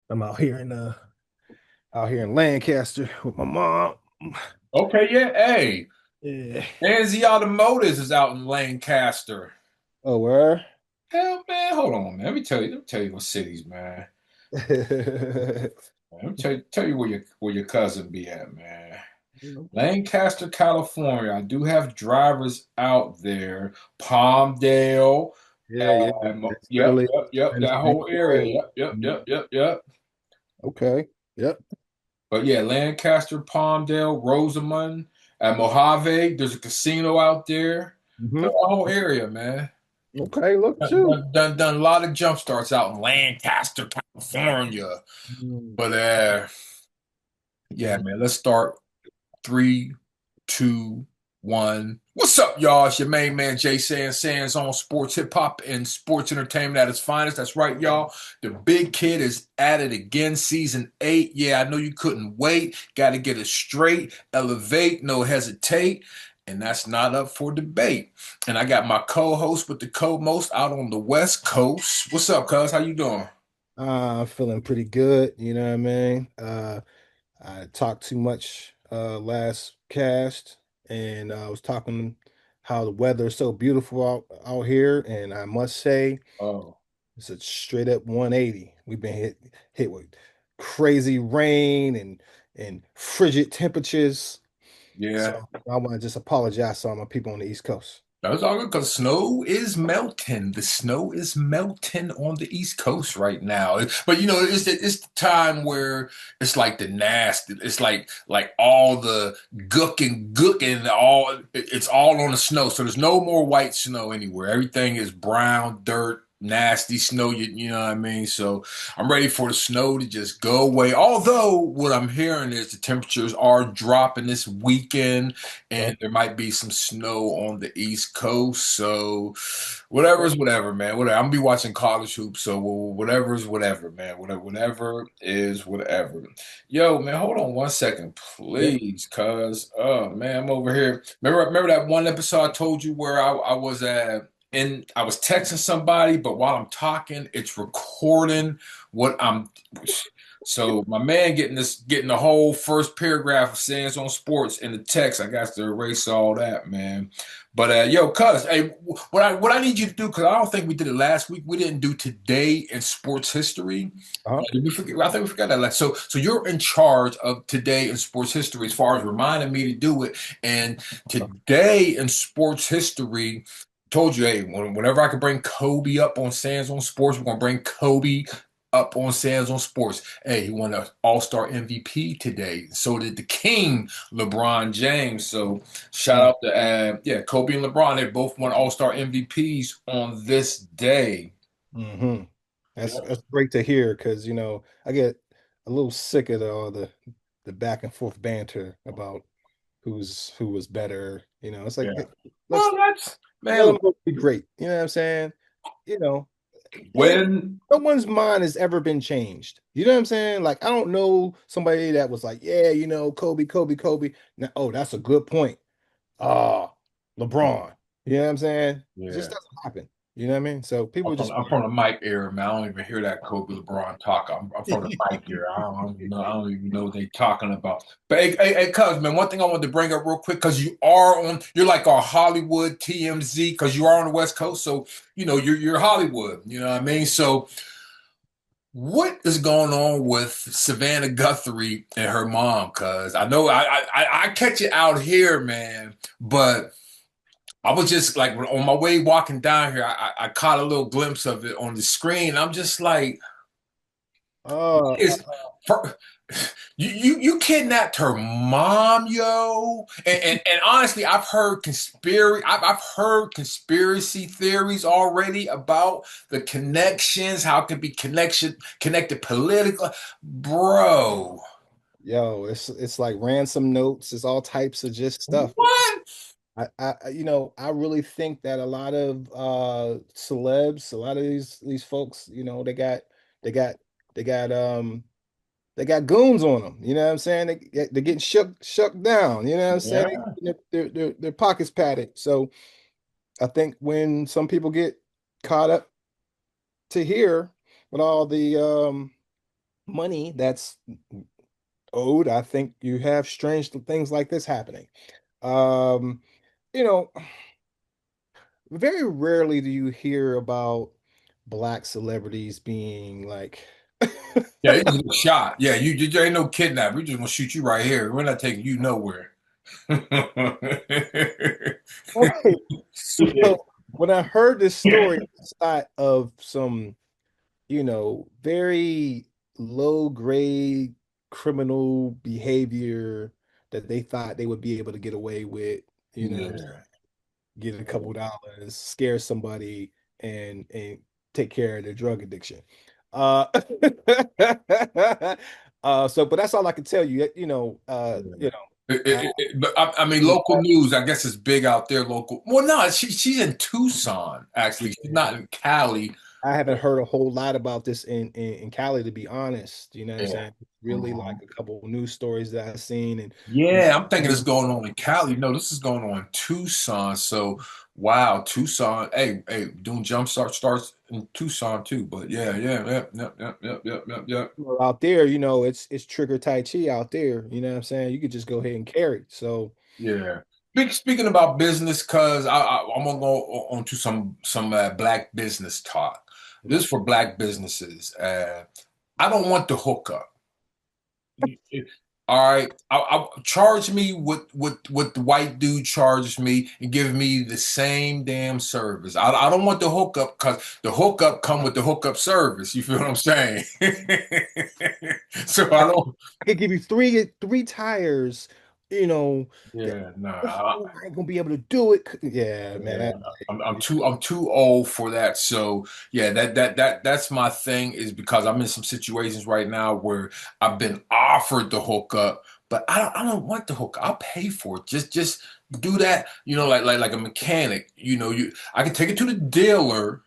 I'm out here in Lancaster with my mom. Okay, yeah. Hey, Yeah. Nancy Automotives is out in Lancaster. Oh, where? Hell, man, hold on, man. Let me tell you what cities, man. Let me tell you where your cousin be at, man. Lancaster, California. I do have drivers out there. Palmdale. Yeah, yeah. It's Yep, really yep, yep. That Tennessee. whole area. Yep, yep, yep, yep, yep. Okay. Yep. But yeah, Lancaster, Palmdale, Rosamond, at Mojave. There's a casino out there. The Hmm. whole area, man. Okay, look at Done, you. done, done, done a lot of jump starts out in Lancaster, California. Mm. But yeah, Mhm. man, let's start. Three, two, one. What's up, y'all? It's your main man Jay Sands on sports, hip hop, and sports entertainment at its finest. That's right, y'all. The big kid is at it again, season 8. Yeah, I know you couldn't wait. Got to get it straight, elevate, no hesitate. And that's not up for debate. And I got my co-host with the co-most out on the West Coast. What's up, cuz? How you doing? I'm feeling pretty good, you know what I mean? I talked too much last cast, and I was talking how the weather is so beautiful out here, and I must say Oh, it's a straight up 180. We've been hit with crazy rain and frigid temperatures. So yeah. I want to just apologize to all my people on the East Coast. That's all good because snow is melting. The snow is melting on the East Coast right now. But it's the time where it's like the nasty. It's like all the gook and it's all on the snow. So there's no more white snow anywhere. Everything is brown, dirt, nasty snow. You know what I mean? So I'm ready for the snow to just go away. Although what I'm hearing is the temperatures are dropping this weekend Okay. and there might be some snow on the East Coast. So whatever is whatever, man. Whatever. I'm gonna be watching college hoops, so whatever is whatever, man. Whatever is whatever. Yo, man, hold on 1 second, Yep. please, cuz man, I'm over here. Remember that one episode I told you where I was at and I was texting somebody, but while I'm talking, it's recording what I'm. So my man getting the whole first paragraph of Sands on Sports in the text. I got to erase all that, man. But yo, cuz, hey, what I need you to do, because I don't think we did it last week. We didn't do today in sports history. Uh-huh. Did we forget? I think we forgot that last. So you're in charge of today in sports history as far as reminding me to do it. And today in sports history, told you, hey, whenever I could bring Kobe up on Sands on Sports, we're gonna bring Kobe up on Sands on Sports. Hey, he won an All-Star MVP today. So did the King, LeBron James. So shout out to Kobe and LeBron. They both won All-Star MVPs on this day. Hmm. That's Yeah. that's great to hear because I get a little sick of all the back and forth banter about who was better. It's like, Yeah. let's Well, that's let man. them Look, both be great. You know what I'm saying? You know, and when no one's mind has ever been changed. You know what I'm saying? Like, I don't know somebody that was like, yeah, Kobe, Kobe, Kobe. Now, oh, that's a good point. Ah, LeBron. You know what I'm saying? It just yeah. doesn't happen. You know what I mean? So people just, I'm from the Mike era, man. I don't even hear that Kobe LeBron talk. I'm from the Mike era. I don't even know what they talking about. But hey, cuz, man, one thing I wanted to bring up real quick, because you're like our Hollywood TMZ, because you are on the West Coast. So, you're Hollywood. You know what I mean? So, what is going on with Savannah Guthrie and her mom? Cuz I know I catch it out here, man, but I was just like on my way walking down here, I caught a little glimpse of it on the screen. I'm just like, uh, is her, you kidnapped her mom, yo? And honestly, I've heard conspiracy theories already about the connections, how it could be connected politically, bro. it's like ransom notes. It's all types of just stuff. What? I really think that a lot of celebs, a lot of these folks, they got they got they got goons on them. You know what I'm saying? They're getting shook down. You know what I'm saying? Yeah, Their pockets padded. So I think when some people get caught up to here with all money that's owed, I think you have strange things like this happening. Um, you know, very rarely do you hear about black celebrities being like Yeah, you just get shot. Yeah, you ain't no kidnap. We just gonna shoot you right here. We're not taking you nowhere. okay. So when I heard this story, I thought of some, very low grade criminal behavior that they thought they would be able to get away with, Yeah. get a couple dollars, scare somebody, and take care of their drug addiction. Uh, but that's all I can tell you. Yeah. I, But I mean, local news. I guess it's big out there. Local. Well, no, she's in Tucson. Actually, she's not in Cali. I haven't heard a whole lot about this in Cali, to be honest. You know what I'm Yeah. saying? Really like Mhm. a couple of news stories that I've seen, and Yeah, I'm thinking it's and going on in Cali. No, this is going on in Tucson. So, wow, Tucson. Hey, doing jump starts in Tucson too. But yeah, yeah, yep. out there, it's trigger Tai Chi out there. You know what I'm saying? You could just go ahead and carry. So Yeah. Speaking about business, cause I'm gonna go on to some black business talk. This is okay. for black businesses. I don't want the hookup. All right, I charge me what the white dude charges me and give me the same damn service. I don't want the hookup because the hookup come with the hookup service. You feel what I'm saying? So I, I don't. I could give you three tires. You know, that Yeah, nah. I ain't gonna be able to do it. Yeah, man. Yeah, I'm too old for that. So yeah, that's my thing is because I'm in some situations right now where I've been offered the hookup, but I don't want the hook. I'll pay for it. Just do that, like a mechanic. I can take it to the dealer,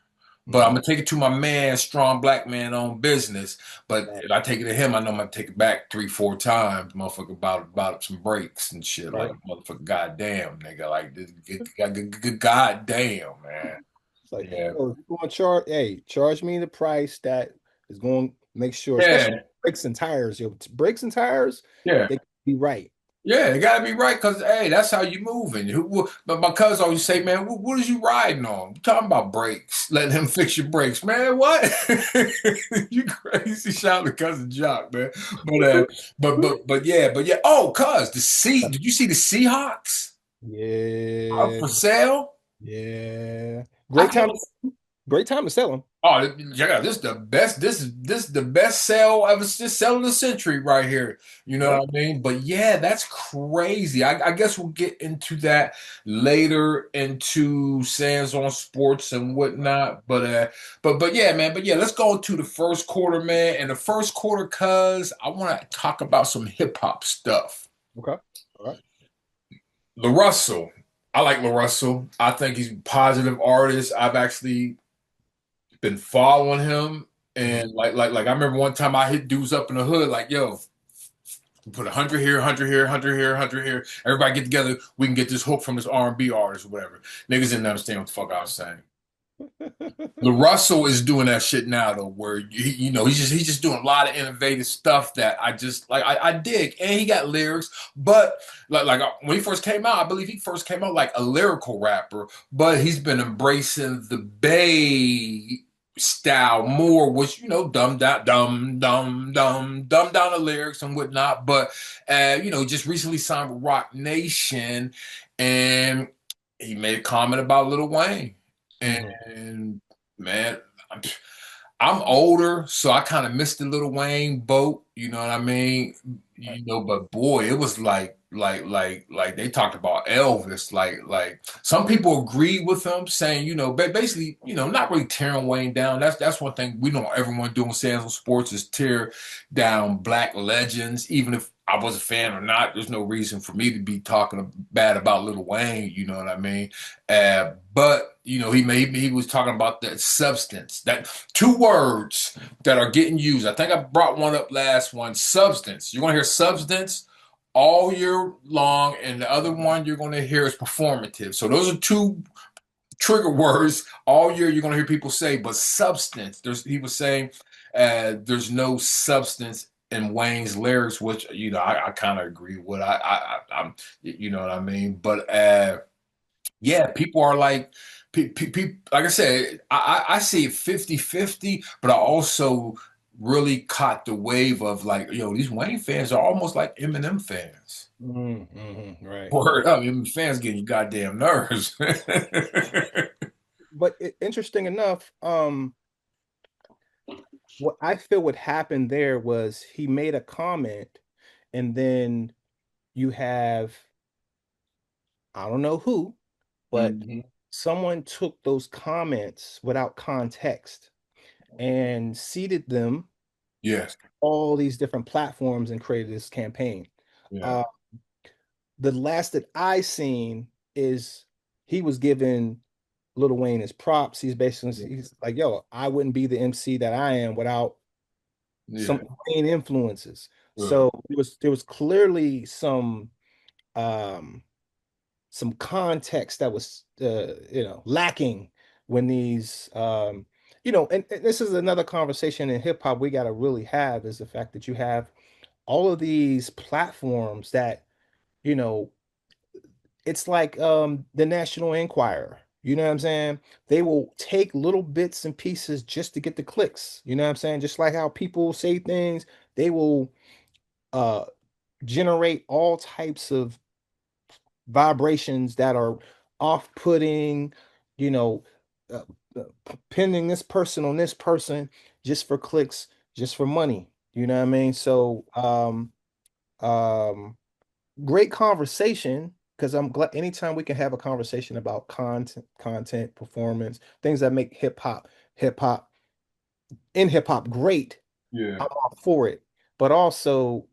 but I'm Mhm. gonna take it to my man, strong black man owned business. But Right, if I take it to him, I know I'm gonna take it back 3, 4 times, motherfucker, about some breaks and shit. Like right. motherfucker, goddamn, nigga, like this, goddamn, man. It's like, Yeah, oh, if you're going to charge me the price that is going to make sure, especially yeah, brakes and tires. Brakes and tires, yeah. they can be right. Yeah, it gotta be right because hey, that's how you moving. But my cousin always say, man, what is you riding on? You talking about brakes? Letting him fix your brakes, man. What? You crazy? Shout to cousin Jock, man. But but yeah. Oh, cuz did you see the Seahawks up Yeah, for sale? yeah. I Great time. can't. Great time to sell them. Oh, yeah, this is the best. This is the best sell ever. This sell of the century right here. You know Yep. what I mean? But yeah, that's crazy. I guess we'll get into that later into Sands on sports and whatnot. But yeah, man. But yeah, let's go to the first quarter, man. And the first quarter, cuz I want to talk about some hip hop stuff. Okay. All right. LaRussell. I like LaRussell. I think he's a positive artist. I've actually been following him. Mhm. And like I remember one time I hit dudes up in the hood, like, yo, put 100 here, 100 here, 100 here, 100 here. Everybody get together. We can get this hook from this R&B artist or whatever. Niggas didn't understand what the fuck I was saying. LaRussell is doing that shit now though, where he's just doing a lot of innovative stuff that I just like. I dig, and he got lyrics, but when he first came out, I believe he first came out like a lyrical rapper, but he's been embracing the Bay style more, which dumb down, dumb down the lyrics and whatnot. But just recently signed with Rock Nation, and he made a comment about Lil Wayne. Mhm. And man, I'm older, so I kind of missed the Little Wayne boat. You know what I mean? But boy, it was like they talked about Elvis. Like some people agree with him, saying basically not really tearing Wayne down. That's one thing we don't ever want to do in Sands on Sports is tear down black legends, even if I was a fan or not. There's no reason for me to be talking bad about Little Wayne. You know what I mean? But he was talking about that substance, that two words that are getting used. I think I brought one up last one. Substance. You're gonna hear substance all year long, and the other one you're gonna hear is performative. So those are two trigger words all year. You're gonna hear people say, but substance. He was saying. there's no substance in Wayne's lyrics, which I kind of agree with. I'm you know what I mean. But yeah, people are like, like I said, I see it 50-50, but I also really caught the wave of like, these Wayne fans are almost like Eminem fans. Right, Word right. up, Eminem fans getting you goddamn nerves. But interesting enough, what I feel what happened there was he made a comment, and then you have, I don't know who, but Hmm. someone took those comments without context and seeded them Yes. all these different platforms and created this campaign. Yeah. Uh, the last that I seen is he was giving Lil Wayne his props. He's like, yo, I wouldn't be the MC that I am without Yeah. some Wayne influences. Good. So there was clearly um some context that was lacking when these and this is another conversation in hip hop we got to really have, is the fact that you have all of these platforms that you know it's like the National Enquirer. You know what I'm saying? They will take little bits and pieces just to get the clicks. You know what I'm saying? Just like how people say things, they will uh generate all types of vibrations that are off-putting, you know, uh, pinning this person on this person just for clicks, just for money. You know what I mean? So, um, great conversation, because I'm glad anytime we can have a conversation about content, performance, things that make hip hop hip hop great. Yeah. I'm all for it. But also,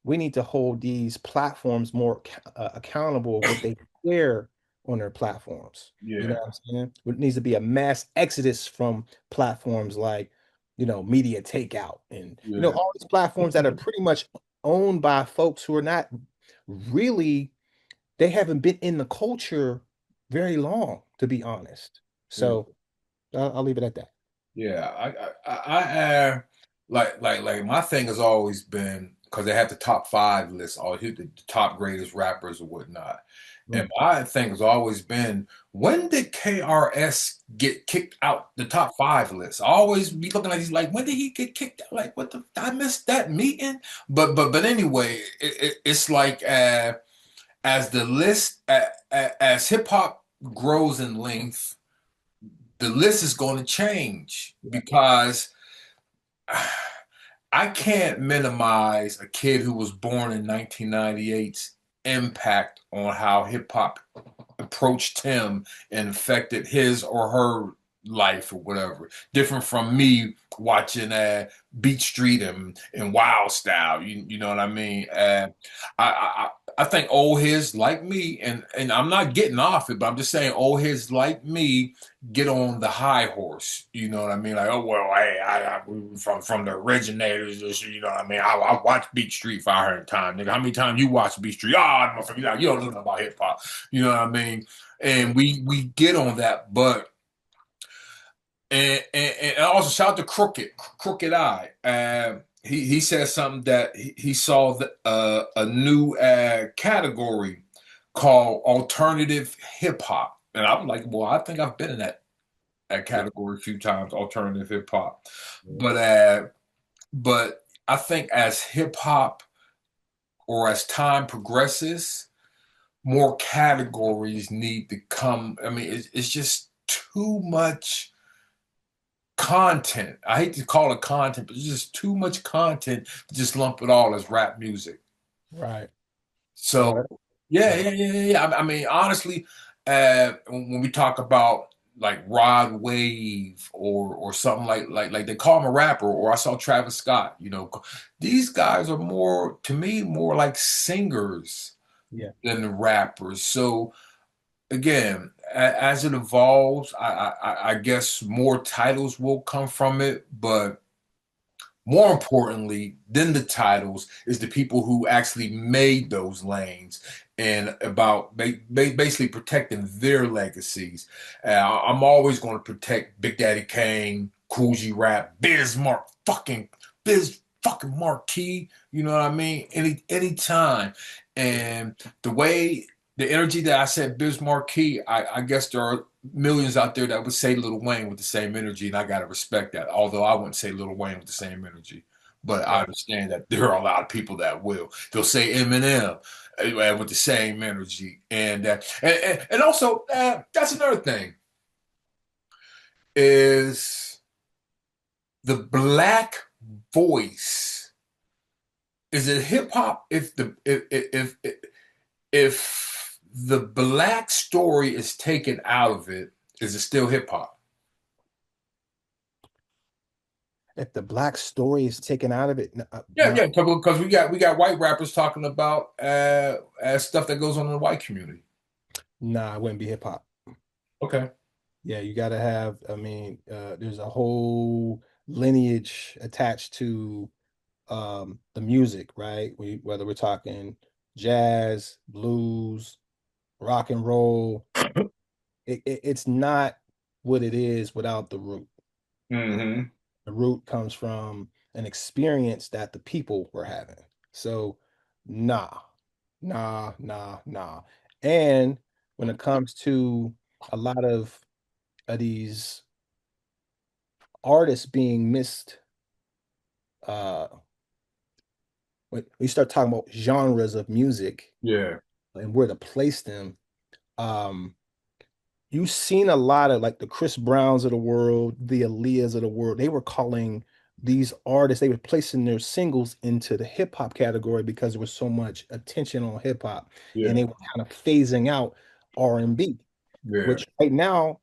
we need to hold these platforms more accountable of what they share on their platforms. You know Yeah. what I'm saying? It needs to be a mass exodus from platforms like, media takeout and, Yeah. all these platforms that are pretty much owned by folks who are not really, they haven't been in the culture very long, to be honest. Yeah. So I'll leave it at that. Yeah, like my thing has always been because they have the top five list, or who the top greatest rappers or whatnot. And Mm. my thing has always been, when did KRS get kicked out the top five list? I always be looking at these like, when did he get kicked out? Like, what the? I missed that meeting. But anyway, it's like as the list as hip hop grows in length, the list is going to change Yeah. because I can't minimize a kid who was born in 1998's impact on how hip hop approached him and affected his or her life or whatever. Different from me watching Beat Street and Wild Style. You know what I mean? I, I I think old heads like me, and I'm not getting off it, but I'm just saying old heads like me get on the high horse. You know what I mean? Like, oh well, hey, I from the originators, you know what I mean? I watched Beat Street 500 times, nigga. How many times you watch Beat Street? Oh, motherfucker, you don't know nothing about hip hop. You know what I mean? And we get on that, but and also shout out to Crooked Eye. He said something that he saw a new category called alternative hip hop, and I'm like, well, I think I've been in that Yeah. category a few times, alternative hip hop, Yeah. but I think as hip hop or as time progresses, more categories need to come. I mean, it's just too much content. I hate to call it content, but it's just too much content to just lump it all as rap music. Right. No, So yeah, that, yeah, yeah, yeah, yeah. I mean, honestly, when we talk about like Rod Wave or something like they call him a rapper, or I saw Travis Scott, these guys are more to me more like singers yeah. than rappers. So again, as it evolves, I guess more titles will come from it, but more importantly than the titles is the people who actually made those lanes and about basically protecting their legacies. I'm always going to protect Big Daddy Kane, Cool G Rap, Bismarck. fucking Biz fucking Marquee. You know what I mean? Anytime. And the way the energy that I said Biz Marquee, I guess there are millions out there that would say Lil Wayne with the same energy, and I gotta respect that. Although I wouldn't say Lil Wayne with the same energy. But I Right. understand that there are a lot of people that will. They'll say Eminem with the same energy, and also that's another thing is the black voice. Is it hip hop if the black story is taken out of it? Is it still hip hop? If the black story is taken out of it, Yeah, yeah, because we got white rappers talking about stuff that goes on in the white community. nah, it wouldn't be hip hop. Okay. Yeah, you got to have, I mean, there's a whole lineage attached to the music, right? Whether we're talking jazz, blues, rock and roll, it's not what it is without the root. Mm-hmm. The root comes from an experience that the people were having. So, nah, nah. And when it comes to a lot of these artists being missed, uh, when we start talking about genres of music Yeah. and where to place them, um, you've seen a lot of like the Chris Browns of the world, the Aaliyahs of the world. They were calling these artists, they were placing their singles into the hip hop category because there was so much attention on hip hop, and Yeah. they were kind of phasing out R&B, Yeah. which right now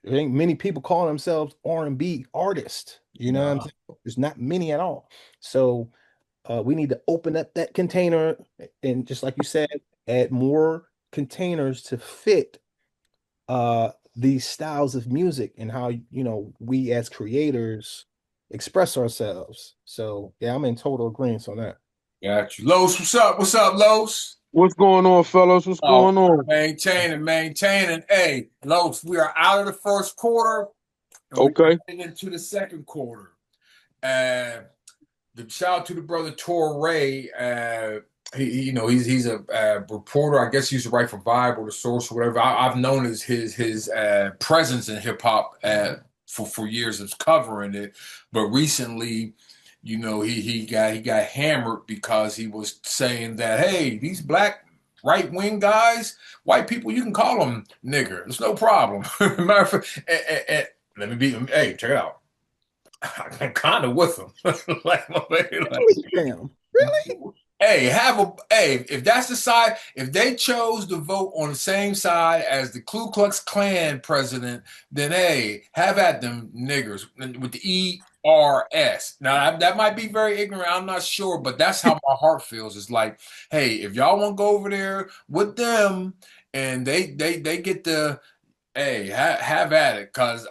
there ain't many people calling themselves R&B artists. You know what I'm Nah. saying? There's not many at all. So we need to open up that container and just like you said, add more containers to fit these styles of music and how we as creators express ourselves. So yeah, I'm in total agreement on that. Got you. Los, what's up? What's up, Los? What's going on, fellas? What's Oh, going on? maintaining, maintaining. Hey, Los, we are out of the first quarter and we are Okay. heading into the second quarter. Uh, the shout out to the brother Torre. He's a reporter. I guess he used to write for Vibe or the Source or whatever. I've known his presence in hip hop for years of covering it, but recently, he got hammered because he was saying that hey, these black right wing guys, white people, you can call them nigger. It's no problem. Matter of fact, let me be. Hey, check it out. I'm kind of with them. like, like, Really, fam? Really? hey, if that's the side, if they chose to vote on the same side as the Ku Klux Klan president, then hey, have at them niggers with the ERS. Now that might be very ignorant, I'm not sure, but that's how my heart feels. It's like, hey, if y'all want to go over there with them and they get the hey, have at it, cause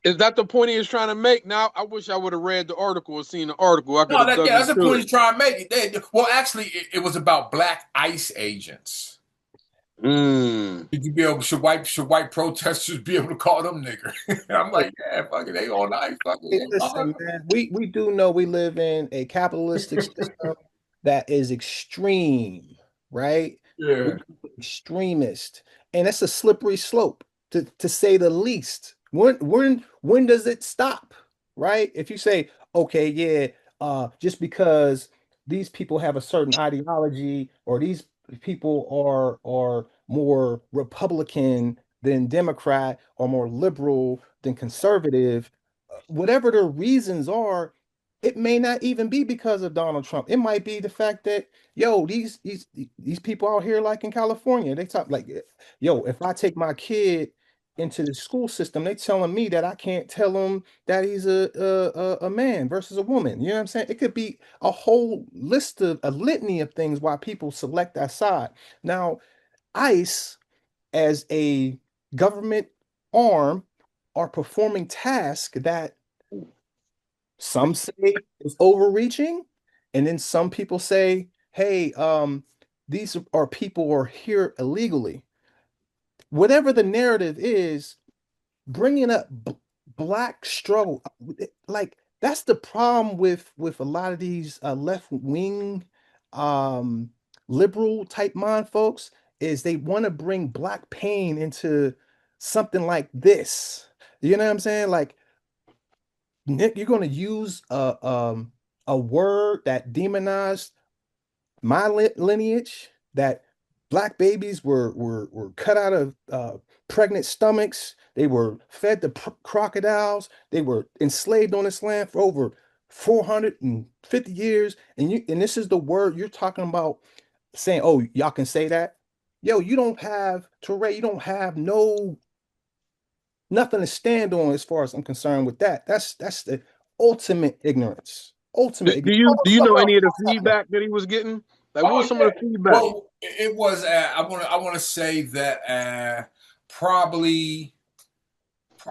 Is that the point he was trying to make? Now, I wish I would have read the article or seen the article. I could no, have dug that's the into point it. he's trying to make. Well, actually, it was about black ICE agents. Mm. Should white protesters be able to call them nigger? I'm like, yeah, fuck it, they on ice, fuck it, Hey, they call listen, man, we do know we live in a capitalistic system that is extreme, right? We yeah, extremist, and that's a slippery slope to say the least. When does it stop, right? If you say, okay, yeah, just because these people have a certain ideology or these people are more Republican than Democrat or more liberal than conservative, whatever the reasons are, it may not even be because of Donald Trump. It might be the fact that, yo, these people out here, like in California, they talk like, yo, if I take my kid into the school system, they telling me that I can't tell him that he's a man versus a woman. You know what I'm saying? It could be a whole list of a litany of things why people select that side. Now, ICE as a government arm are performing tasks that some say is overreaching, and then some people say, hey, these are people who are here illegally. Whatever the narrative is, bringing up black struggle, like that's the problem with a lot of these left wing um liberal type mind folks is they want to bring black pain into something like this. You know what I'm saying? Like Nick, you're going to use a word that demonized my lineage, that black babies were cut out of pregnant stomachs. They were fed to crocodiles. They were enslaved on this land for over 450 years. And this is the word you're talking about saying, oh, y'all can say that. Yo, you don't have Touré, you don't have nothing to stand on as far as I'm concerned with that. That's the ultimate ignorance. Ultimate Do ignorance. you Oh, do you talk know about any of the feedback that he was getting? Like, what Oh was some yeah. of the feedback? Well, it was. I want to say that probably.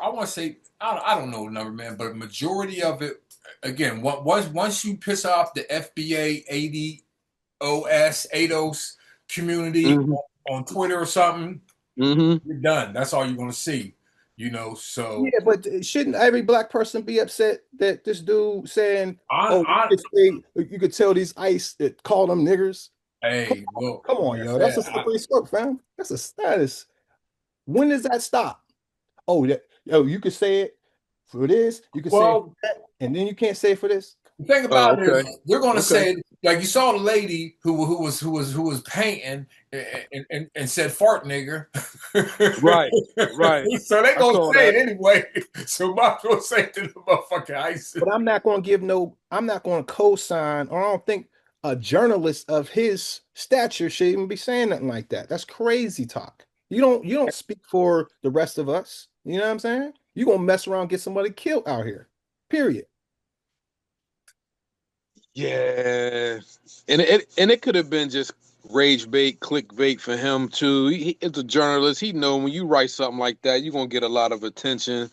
I want to say I don't know the number, man, but a majority of it. Again, once you piss off the FBA 80OS community Hmm. on Twitter or something, Hmm. you're done. That's all you're going to see. So yeah, but shouldn't every black person be upset that this dude saying, on "Oh, you could tell these ICE that call them niggers." Come hey, look, come on, like I yo, that's said, a slippery slope, fam. That's a status. When does that stop? Oh, yo, you could say it for this, you could say it for well, that, and then you can't say it for this. the thing Oh, about it okay, is, they're going to okay, say, like you saw the lady who was painting and said fart nigger. right, right. So they I gonna saw say that. it anyway. So might as well say it to the motherfucking ISIS. But I'm not going to co-sign, or I don't think a journalist of his stature should even be saying nothing like that. That's crazy talk. You don't speak for the rest of us. You know what I'm saying? You gonna mess around and get somebody killed out here. Period. Yeah, and it could have been just rage bait, clickbait for him too. As a journalist, he know when you write something like that, you're gonna get a lot of attention.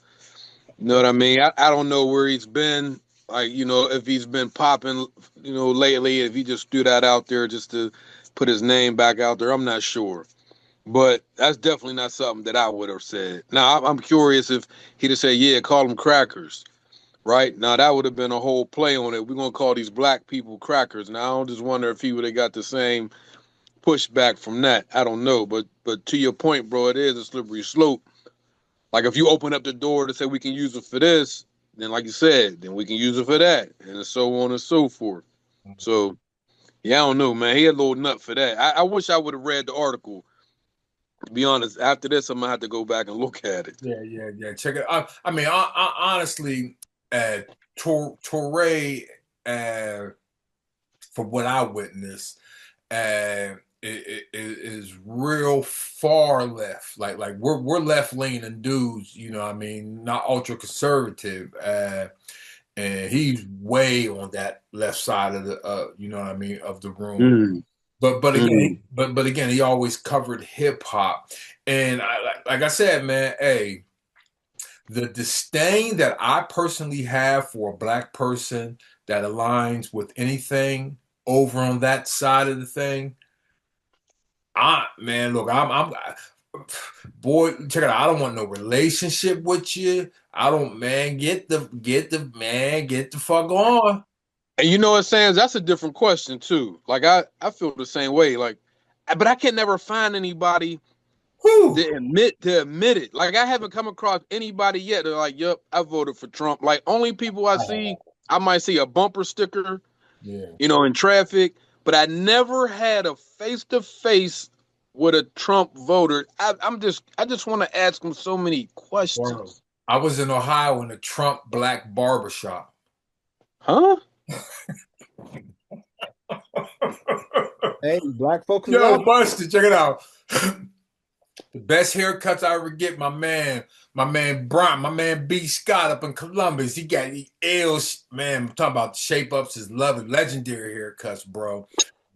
You know what I mean? I don't know where he's been. Like, if he's been popping, lately, if he just threw that out there just to put his name back out there, I'm not sure. But that's definitely not something that I would have said. Now, I'm curious if he'd have said, yeah, call them crackers, right? Now, that would have been a whole play on it. We're going to call these black people crackers. Now, I just wonder if he would have got the same pushback from that. I don't know. But to your point, bro, it is a slippery slope. Like, if you open up the door to say we can use it for this, then like you said, then we can use it for that, and so on and so forth. So, yeah, I don't know, man. He had a little nut for that. I wish I would have read the article. To be honest, after this, I'm gonna have to go back and look at it. Yeah. Check it. I mean, honestly, uh, Torre, uh, from what I witnessed, it is real far left. Like we're left leaning dudes. I mean, not ultra conservative. And he's way on that left side of the what I mean, of the room. Mm, But mm. again, but again, he always covered hip hop, and like I said, man, hey, the disdain that I personally have for a black person that aligns with anything over on that side of the thing, man, look, boy, check it out. I don't want no relationship with you. I don't, man. Get the fuck on. And you know what, Sam? That's a different question too. Like I feel the same way. Like, but I can never find anybody Whew. to admit it. Like I haven't come across anybody yet. They're like, "Yep, I voted for Trump." Like only people I see, I might see a bumper sticker, Yeah, in traffic, but I never had a face to face with a Trump voter. I just want to ask him so many bro. questions. I was in Ohio in a Trump black barbershop. Huh? Hey, black folks is Yo, out. Buster, check it out. The best haircuts I ever get, my man Brian, my man B Scott up in Columbus. He got the L's, man. I'm talking about shape ups, his lovely legendary haircuts, bro.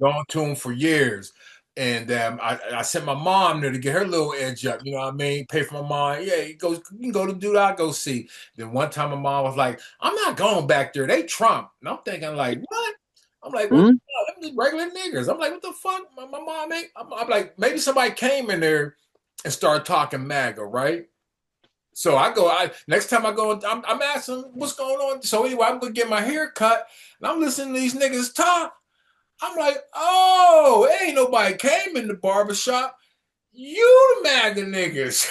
Gone to him for years. And I sent my mom there to get her little edge up. You know what I mean? Pay for my mom. Yeah, he goes, you can go to dude I go see. Then one time my mom was like, I'm not going back there. They Trump. And I'm thinking, like, what? I'm like, what? Hmm? No, them just regular niggers. I'm like, what the fuck? My mom ain't. I'm like, maybe somebody came in there and started talking MAGA, right? So next time I go, I'm asking what's going on. So anyway, I'm gonna get my hair cut, and I'm listening to these niggas talk. I'm like, oh, ain't nobody came in the barbershop. You the MAGA niggas.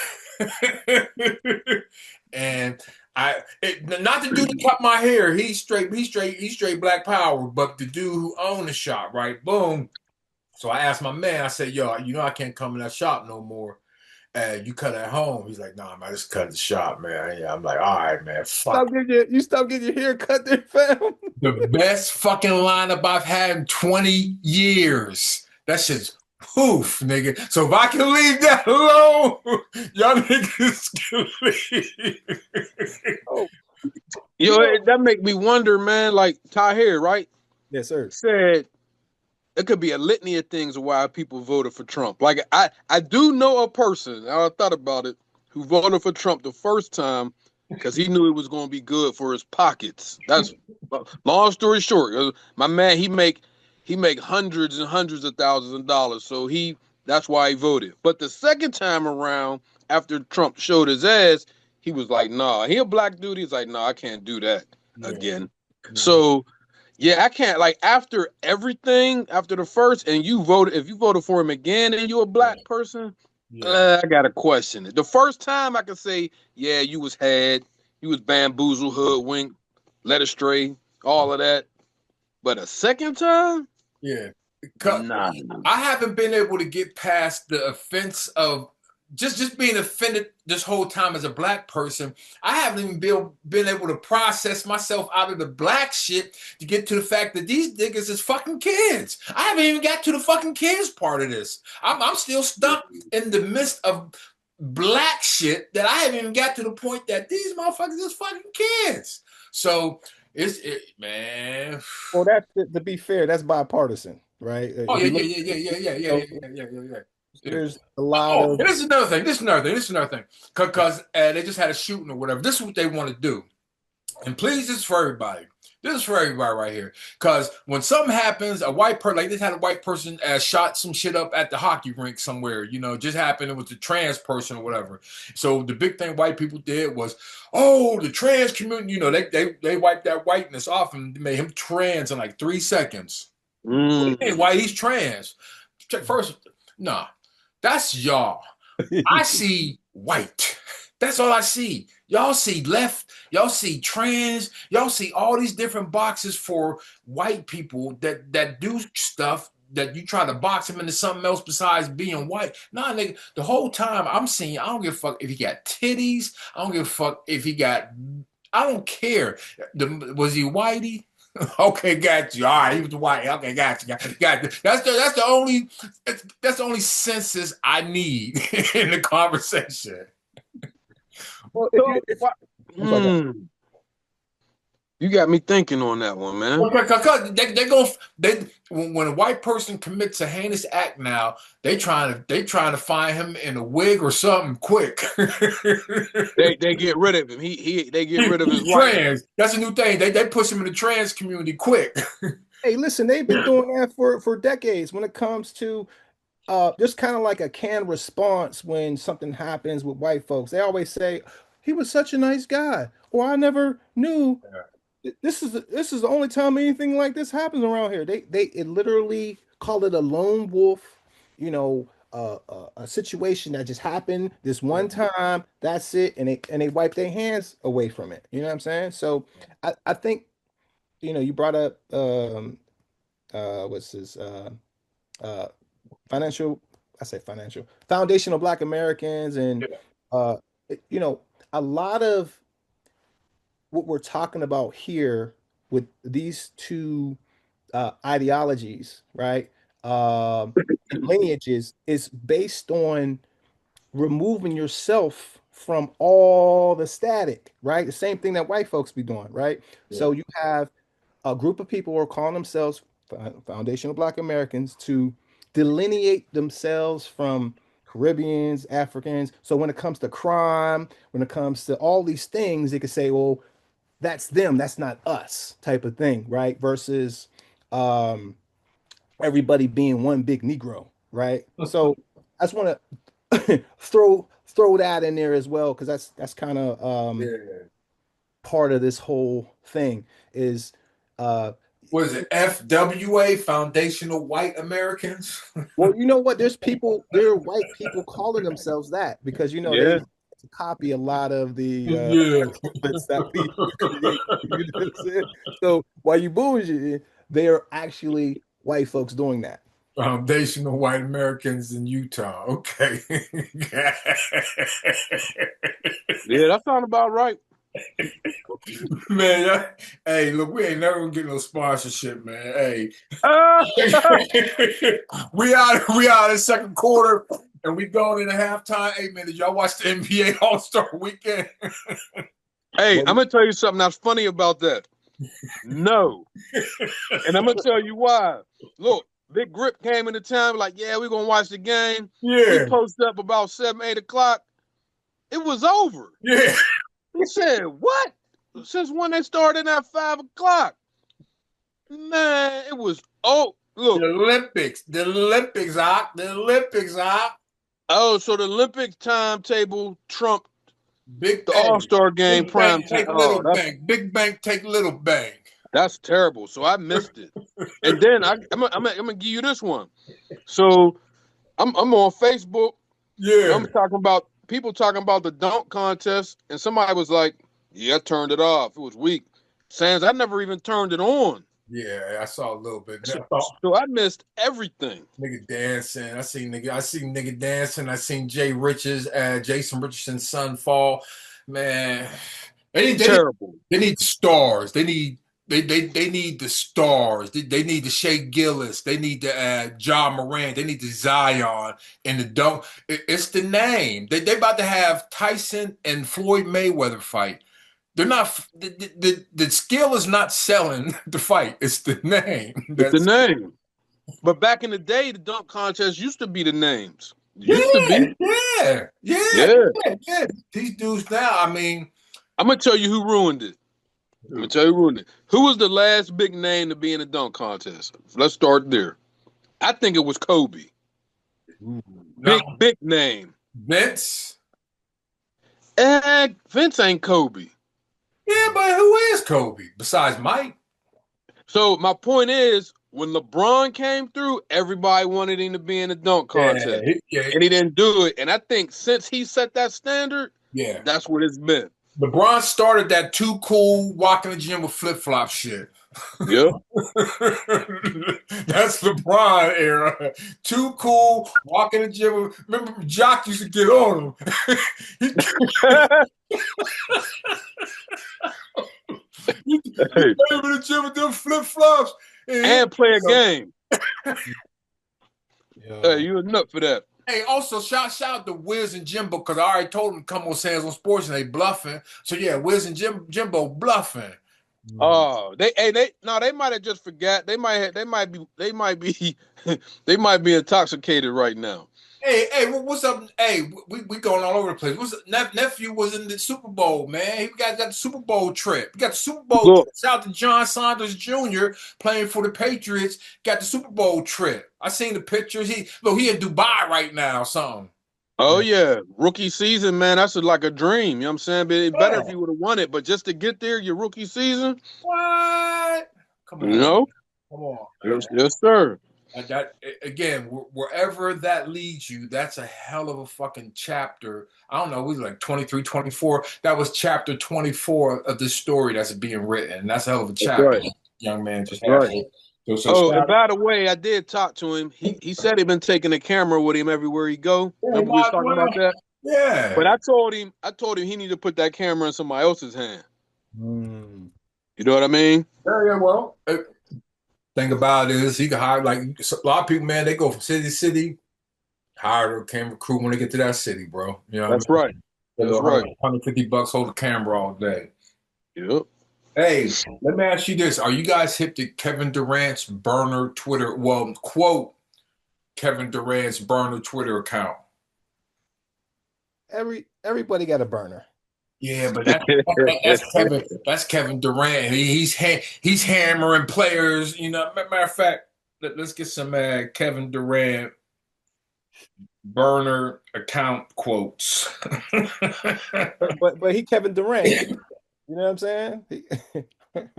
And not the dude that cut my hair. He's straight black power. But the dude who owned the shop, right? Boom. So I asked my man, I said, yo, I can't come in that shop no more. You cut at home. He's like, nah, man, I just cut the shop, man. Yeah, I'm like, all right, man, fuck. You stop getting your hair cut there, fam. The best fucking lineup I've had in 20 years. That shit's poof, nigga. So if I can leave that alone, y'all niggas can leave. Oh. Yo, that make me wonder, man. Like Tahir, right? Yes, sir. Said it could be a litany of things why people voted for Trump. Like I do know a person, I thought about it, who voted for Trump the first time because he knew it was going to be good for his pockets. That's long story short. My man, he make hundreds and hundreds of thousands of dollars, so that's why he voted. But the second time around, after Trump showed his ass, he was like, "Nah." He a black dude. He's like, "Nah, I can't do that again." Yeah. So. Yeah, I can't, like, after everything, after the first, and if you voted for him again and you're a black person, I gotta question it. The first time I could say, yeah, you was bamboozled, hoodwinked, led astray, all of that. But a second time? Yeah. Nah. I haven't been able to get past the offense of just being offended this whole time as a black person. I haven't even been able to process myself out of the black shit to get to the fact that these niggas is fucking kids. I haven't even got to the fucking kids part of this. I'm still stuck in the midst of black shit that I haven't even got to the point that these motherfuckers is fucking kids. So man. Well, that's to be fair, that's bipartisan, right? Oh If you yeah. There's a lot of. This is another thing. Because they just had a shooting or whatever. This is what they want to do. And please, this is for everybody. This is for everybody right here. Because when something happens, a white person, like this had a white person shot some shit up at the hockey rink somewhere, just happened. It was a trans person or whatever. So the big thing white people did was, oh, the trans community, they wiped that whiteness off and made him trans in like 3 seconds. Why he's trans? First, nah. That's y'all. I see white. That's all I see. Y'all see left. Y'all see trans. Y'all see all these different boxes for white people that do stuff that you try to box them into something else besides being white. Nah, nigga, the whole time I'm seeing, I don't give a fuck if he got titties. I don't give a fuck if he got, I don't care. Was he whitey? Okay, got you. All right, he was white. Okay, got you. Got you. That's the only census I need in the conversation. Well, you got me thinking on that one, man. When a white person commits a heinous act now, they trying to find him in a wig or something quick. they get rid of him. They get rid of his trans. That's a new thing. They push him in the trans community quick. Hey, listen, they've been doing that for decades when it comes to just kind of like a canned response when something happens with white folks. They always say, he was such a nice guy, or I never knew. This is the only time anything like this happens around here. They literally call it a lone wolf, a situation that just happened this one time. That's it, and they wipe their hands away from it. You know what I'm saying? So I think you brought up what's this financial. I say financial foundational Black Americans, and a lot of what we're talking about here with these two ideologies, right? And lineages is based on removing yourself from all the static, right? The same thing that white folks be doing, right? Yeah. So you have a group of people who are calling themselves foundational Black Americans to delineate themselves from Caribbeans, Africans. So when it comes to crime, when it comes to all these things, they could say, well, that's them, that's not us, type of thing, right? Versus everybody being one big Negro, right? So I just want to throw that in there as well, because that's kind of Yeah. part of this whole thing is uh What is it? FWA, Foundational White Americans? well, you know what? There are white people calling themselves that because they Yeah. copy a lot of the Yeah. elements that we create. You know what I'm saying? So while you bougie, they are actually white folks doing that. Foundational White Americans in Utah. Okay. Yeah, that sounds about right. Man, hey, look, we ain't never gonna get no sponsorship, man. Hey, Ah! we out in the second quarter and we going into halftime. Hey, man, did y'all watch the NBA All-Star Weekend? Hey, Well, I'm gonna tell you something that's funny about that. No. And I'm gonna tell you why. Look, Big Grip came into town, like, yeah, we're gonna watch the game. We Yeah, posted up about 7, 8 o'clock. It was over. yeah. He said, what? Since when they started at 5 o'clock? Man, it was The look. Olympics, the Olympics, Oh, so the Olympics timetable trumped Big the hey, All-Star game big prime bank time. take Oh, little bank, big bank take little bank. that's terrible. So I missed it. And then I'm gonna give you this one. So I'm on Facebook and I'm Yeah, talking about people talking about the dunk contest, and somebody was like, "Yeah, I turned it off. It was weak." Sans, I never even turned it on. yeah. I saw a little bit. So, I thought so I missed everything. nigga dancing. I seen nigga dancing. I seen Jason Richardson's son fall. Man, they need, they need, Terrible. they need the stars. They need the stars. They need the Shea Gillis. They need the John Moran. They need the Zion and the dunk. It's the name. They about to have Tyson and Floyd Mayweather fight. They're not the skill is not selling the fight. It's the name. It's the That's name. But back in the day, the dunk contest used to be the names. It used to yeah, be. yeah, yeah, Yeah. yeah. These dudes now, I mean, I'm gonna tell you who ruined it. I'm gonna tell you who ruined it. Who was the last big name to be in a dunk contest? Let's start there. I think it was Kobe. no, Big name. Vince. Vince ain't Kobe. Yeah, but who is Kobe besides Mike? So my point is, when LeBron came through, everybody wanted him to be in the dunk Yeah, contest, yeah, and he didn't do it. And I think since he set that standard, yeah. that's what it's been. LeBron started that too cool walking the gym with flip flop shit. Yep. That's LeBron era. Too cool walking the gym. Remember, Jock used to get on him. He Hey, came in the gym with them flip flops. and play a game. Hey, yo, you a nut for that. Hey, also shout out to Wiz and Jimbo because I already told them to come on Sands on Sports and they bluffing. So yeah, Wiz and Jimbo bluffing. mm. Oh, they might have just forgot. They might be they might be intoxicated right now. Hey, what's up? Hey, we going all over the place. Nephew was in the Super Bowl, man. He got the Super Bowl trip. We got the Super Bowl trip. Look, Shout out to John Saunders Jr. playing for the Patriots. Got the Super Bowl trip. I seen the pictures. He in Dubai right now. Or something. oh yeah, rookie season, man. That's like a dream. You know what I'm saying? But it better Yeah. if you would have won it. But just to get there, your rookie season, What? Come you on, know? come on, man. Yes, sir. And that again, wherever that leads you, that's a hell of a fucking chapter. I don't know, we was like 23, 24. That was chapter 24 of this story that's being written. And that's a hell of a That's chapter, right. young man That's just had. right. So Oh, and shout by the way, I did talk to him. He said he been taking a camera with him everywhere he go. yeah, he Remember we was might as talking well. about that? Yeah. But I told him he need to put that camera in somebody else's hand. Mm. You know what I mean? Yeah, well, thing about it is he can hire like a lot of people, man, they go from city to city, hire a camera crew when they get to that city, bro. You know what That's I mean? right. They That's go right. $150, hold the camera all day. Yep. Hey, let me ask you this. Are you guys hip to Kevin Durant's burner Twitter? Well, quote Kevin Durant's burner Twitter account. Everybody got a burner. Yeah, but that's Kevin Durant. He's hammering players. You know, matter of fact, let's get some Kevin Durant Burner account quotes. But he Kevin Durant. You know what I'm saying?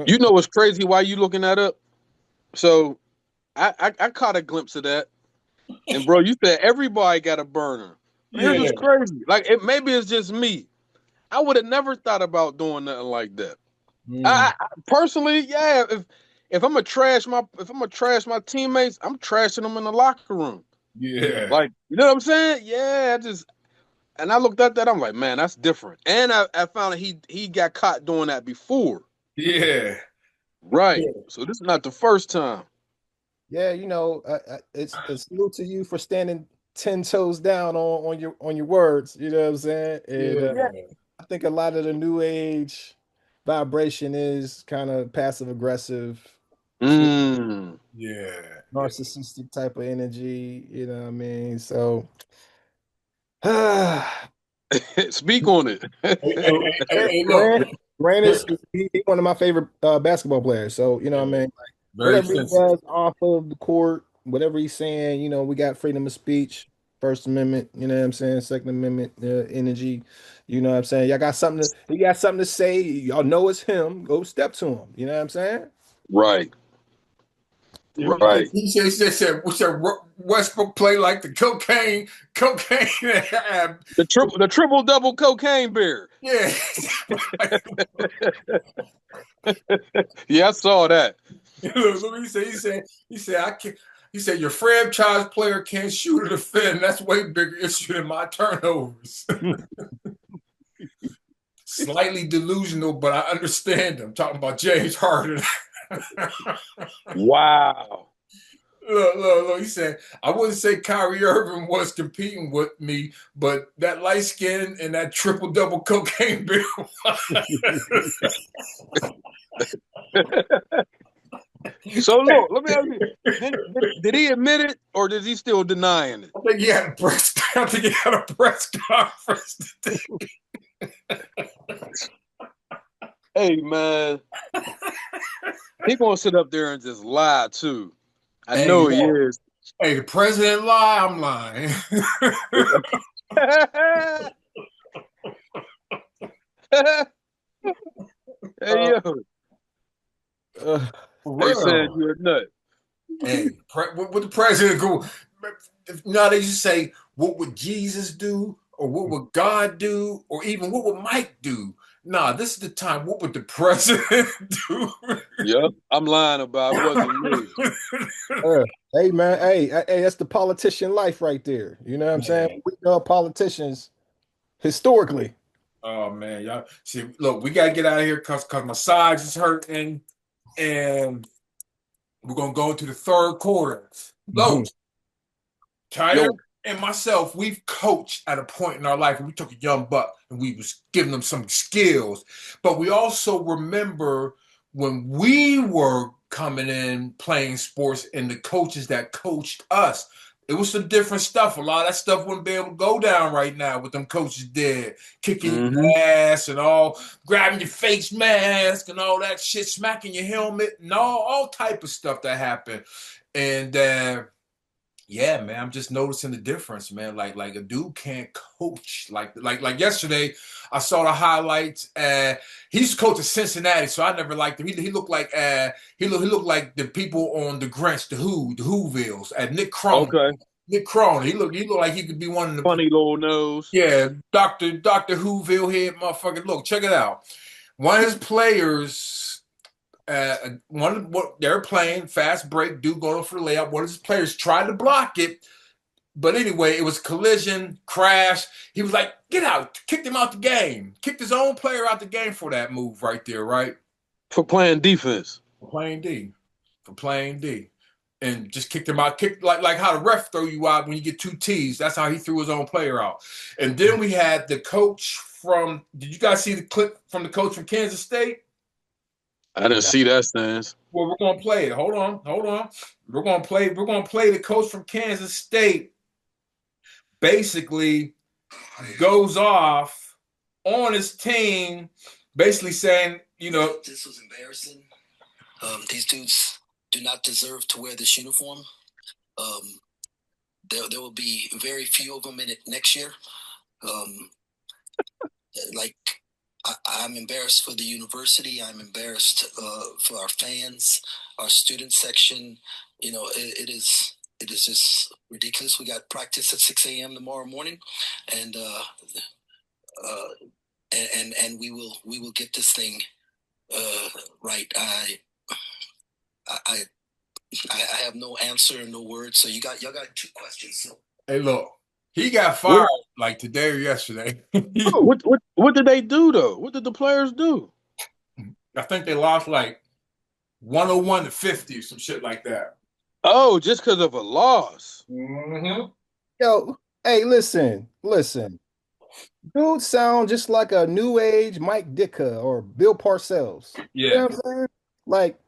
You know what's crazy? Why you looking that up? So I caught a glimpse of that, and bro, you said everybody got a burner. Here's Yeah. what's crazy. Like maybe it's just me. I would have never thought about doing nothing like that. I personally, yeah. If I'm gonna trash my teammates, I'm trashing them in the locker room. Yeah. Like, you know what I'm saying? Yeah, and I looked at that. I'm like, man, that's different. And I found that he got caught doing that before. Yeah. Right. So this is not the first time. Yeah, it's new to you for standing 10 toes down on your words. You know what I'm saying? And Yeah. I think a lot of the new age vibration is kind of passive aggressive, Mm. Yeah. Yeah. narcissistic type of energy. You know what I mean? So, Speak on it. Look, Grant is he one of my favorite basketball players. So you know what I mean. very Whatever he sensitive. does off of the court, whatever he's saying, we got freedom of speech, First Amendment, you know what I'm saying, Second Amendment energy, you know what I'm saying. Y'all got he got something to say, y'all know it's him, go step to him, you know what I'm saying? Right. Right. He said Westbrook play like the cocaine. The triple double cocaine bear. Yeah. Yeah, I saw that. Look what he said. He said I can't. He said your franchise player can't shoot or defend. That's way bigger issue than my turnovers. Slightly delusional, but I understand him. Talking about James Harden. Wow. Look. He said, I wouldn't say Kyrie Irving was competing with me, but that light skin and that triple double cocaine bill. So look, let me ask you: did he admit it, or is he still denying it? I think he had a press conference today. Hey man, he gonna sit up there and just lie too. I Hey, know he yo. is. Hey, the president lie, I'm lying. Hey yo, Uh, For they said real. you're a nut. Hey, what the president go? Now they just say, what would Jesus do? Or what would God do? Or even what would Mike do? Nah, this is the time. What would the president do? Yep, I'm lying about it. Wasn't me. uh, hey man, hey, that's the politician life right there. You know what I'm saying? Man. We know politicians historically. Oh man, y'all see. Look, we gotta get out of here because my sides is hurting, and we're gonna go into the third quarter. Mhm. Look, Tahir Yo, and myself, we've coached at a point in our life where we took a young buck and we was giving them some skills. But we also remember when we were coming in playing sports and the coaches that coached us. It was some different stuff. A lot of that stuff wouldn't be able to go down right now what them coaches did. Kicking mm-hmm. your ass and all, grabbing your face mask and all that shit, smacking your helmet and all type of stuff that happened. And yeah, man, I'm just noticing the difference, man. Like a dude can't coach. Like yesterday, I saw the highlights. He used to coach at Cincinnati, so I never liked him. He looked like he looked like the people on the Grinch, the Whovilles, at Nick Kroll. Okay. Nick Kroll. He looked like he could be one of the Funny little nose. yeah, Doctor Whoville head motherfucker. Look, check it out. One of his players what they're playing fast break, dude going for the layup. One of his players tried to block it, but anyway, it was collision, crash. He was like, "Get out!" Kicked him out the game. Kicked his own player out the game for that move right there, right? For playing defense. For playing D, for playing D, and just kicked him out. Kicked like how the ref throw you out when you get two T's. That's how he threw his own player out. And then we had the coach from. Did you guys see the clip from the coach from Kansas State? I didn't see that stance. Well, we're gonna play it. Hold on. We're gonna play the coach from Kansas State basically goes off on his team, basically saying, this was embarrassing. These dudes do not deserve to wear this uniform. there will be very few of them in it next year. Like I'm embarrassed for the university. I'm embarrassed for our fans, our student section. It is just ridiculous. We got practice at 6 a.m. tomorrow morning, and uh, and we will get this thing right. I I have no answer and no words. So y'all got two questions. So. Hey, look, he got What, fired like today or yesterday. what did they do though? What did the players do? I think they lost like 101 to 50 or some shit like that. Oh, just because of a loss. Mm-hmm. Yo, hey, listen. Dude sound just like a new age Mike Ditka or Bill Parcells. You Yeah. know what I'm saying? Like,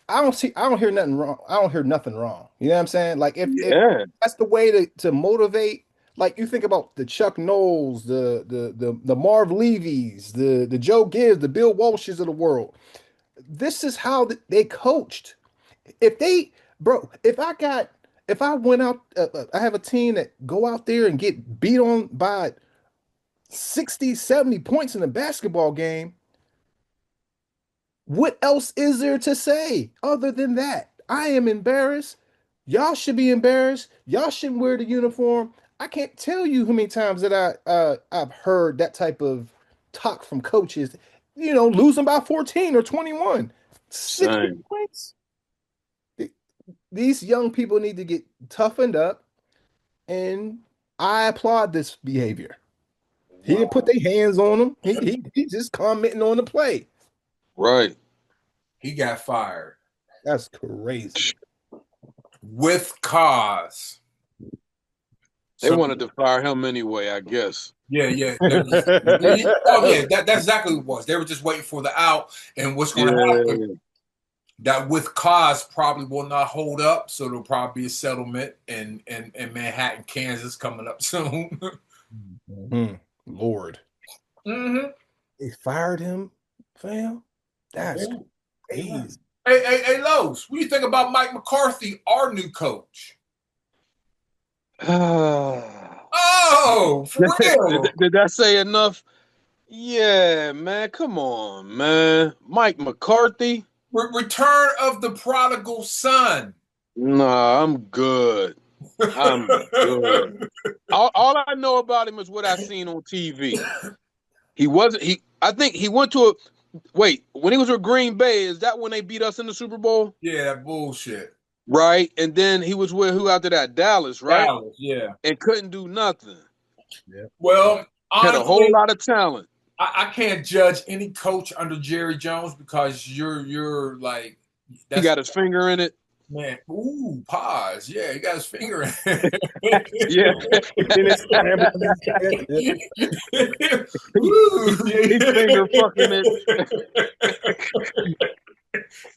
I don't hear nothing wrong. I don't hear nothing wrong. You know what I'm saying? Like if Yeah. that's the way to motivate, like you think about the Chuck Knowles, the Marv Levy's, the Joe Gibbs, the Bill Walshes of the world. This is how they coached. If they, bro, if I went out, I have a team that go out there and get beat on by 60, 70 points in a basketball game. What else is there to say other than that? I am embarrassed. Y'all should be embarrassed. Y'all shouldn't wear the uniform. I can't tell you how many times that I've heard that type of talk from coaches, losing by 14 or 21. 60 Same. points. These young people need to get toughened up, and I applaud this behavior. He didn't put Wow. their hands on them. He just commenting on the play. Right. He got fired That's crazy. with cause. They So wanted to fire him anyway, I guess. yeah. Oh yeah, that's exactly what it was. They were just waiting for the out, and what's going to happen? Yeah. That with cause probably will not hold up, so there'll probably be a settlement in Manhattan, Kansas coming up soon. Lord. Mm-hmm. They fired him, fam. That's Yeah. Yeah. crazy. Hey, Los, what do you think about Mike McCarthy, our new coach? Oh, for real? Did that say enough? Yeah, man. Come on, man. Mike McCarthy? Return of the prodigal son. Nah, I'm good. I'm good. All I know about him is what I seen on TV. He wasn't he I think he went to a wait, when he was with Green Bay, is that when they beat us in the Super Bowl? Yeah, that bullshit. Right? And then he was with who after that? Dallas, right? Dallas, yeah. And couldn't do nothing. Yeah. Well, Had a whole honestly, lot of talent. I can't judge any coach under Jerry Jones because you're like He that's got his finger in it. man. Ooh, pause. Yeah, he got his finger in Yeah. And it's scrambled in his head. it. His finger fucking it.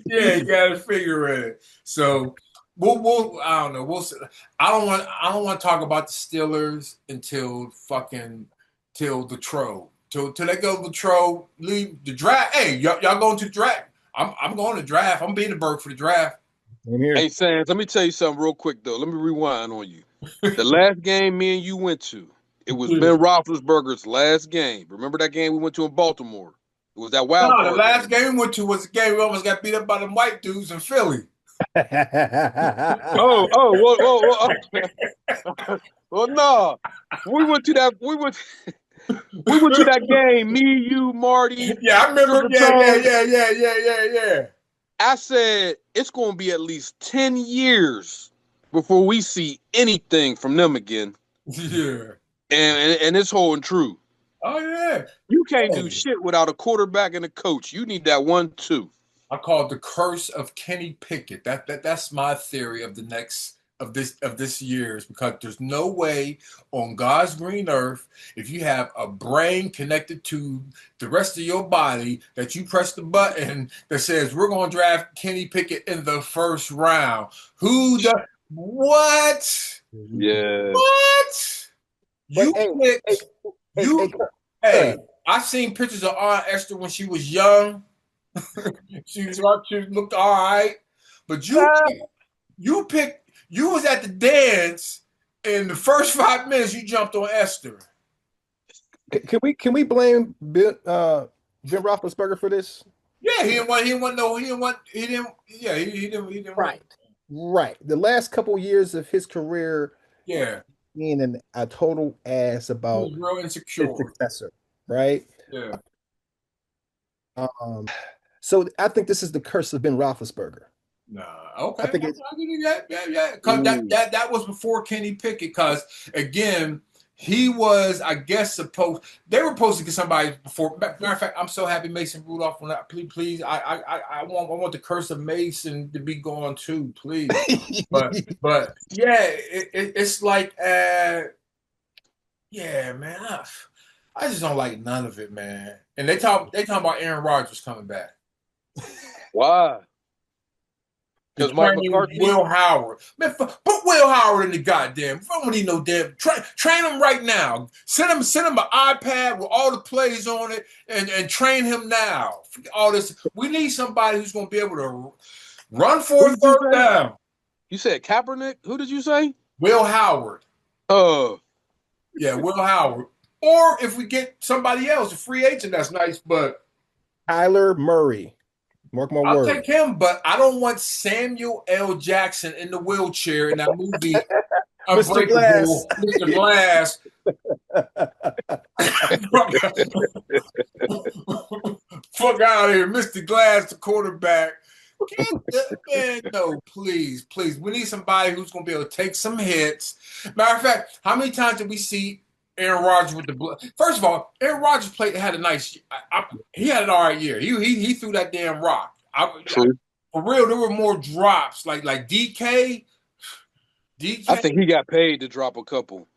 Yeah, he got his finger in it. So we'll I don't know. We'll see. I don't want to talk about the Steelers until fucking till the Trove. Till they go to the Trove, leave the draft. Hey, y'all going to the draft? I'm going to draft. I'm being the Berg for the draft. I'm here. Hey, Sands, let me tell you something real quick, though. Let me rewind on you. The last game me and you went to, it was Ben Roethlisberger's last game. Remember that game we went to in Baltimore? It was that wild No, the card last game. game we went to was a game we almost got beat up by them white dudes in Philly. Well, no. We went to that. We went to that game. Me, you, Marty, Yeah, I remember. Sugar Yeah, Tone. yeah. I said it's going to be at least 10 years before we see anything from them again. Yeah. And it's holding true. Oh yeah. You can't do Hey, shit without a quarterback and a coach. You need that 1-2. I call it the curse of Kenny Pickett. That's my theory of the next of this year's because there's no way on God's green earth if you have a brain connected to the rest of your body that you press the button that says we're going to draft Kenny Pickett in the first round. Who the what? Yeah. What? But You hey, hey, picked hey, you hey, hey, I've seen pictures of Aunt Esther when she was young. She looked all right, but You was at the dance, in the first 5 minutes you jumped on Esther. Can we blame Ben Roethlisberger for this? Yeah, he didn't want. Right. Right. The last couple years of his career Yeah, being a total ass he about was real his insecure. successor, right? Yeah. Um, so I think this is the curse of Ben Roethlisberger. Nah, I okay. think it's I give you that. Yeah, yeah. Cause Ooh. that was before Kenny Pickett. Cause again, he was, I guess, they were supposed to get somebody before. Matter of fact, I'm so happy Mason Rudolph went out. Please, I want the curse of Mason to be gone too, please. But yeah, it's like yeah, man. I just don't like none of it, man. And they talking about Aaron Rodgers coming back. Why? To Because Mike train McCarthy. Will Howard. Man, put Will Howard in the goddamn. I don't need no damn. Train him right now. Send him an iPad with all the plays on it and train him now. All this. We need somebody who's going to be able to run for Who a did you third say? down. You said Kaepernick. Who did you say? Will Howard. Uh, Yeah, Will Howard. Or if we get somebody else, a free agent, that's nice, but Kyler Murray. Mark my I'll word. take him. But I don't want Samuel L. Jackson in the wheelchair in that movie Mr. Glass. Unbreakable, Mr. Glass. Fuck out of here, Mr. Glass, the quarterback. Man, no, please, please. We need somebody who's going to be able to take some hits. Matter of fact, how many times did we see Aaron Rodgers with the blood? First of all, Aaron Rodgers had a nice. He had an all right year. He threw that damn rock. true. For real, there were more drops like DK. I DK. think he got paid to drop a couple.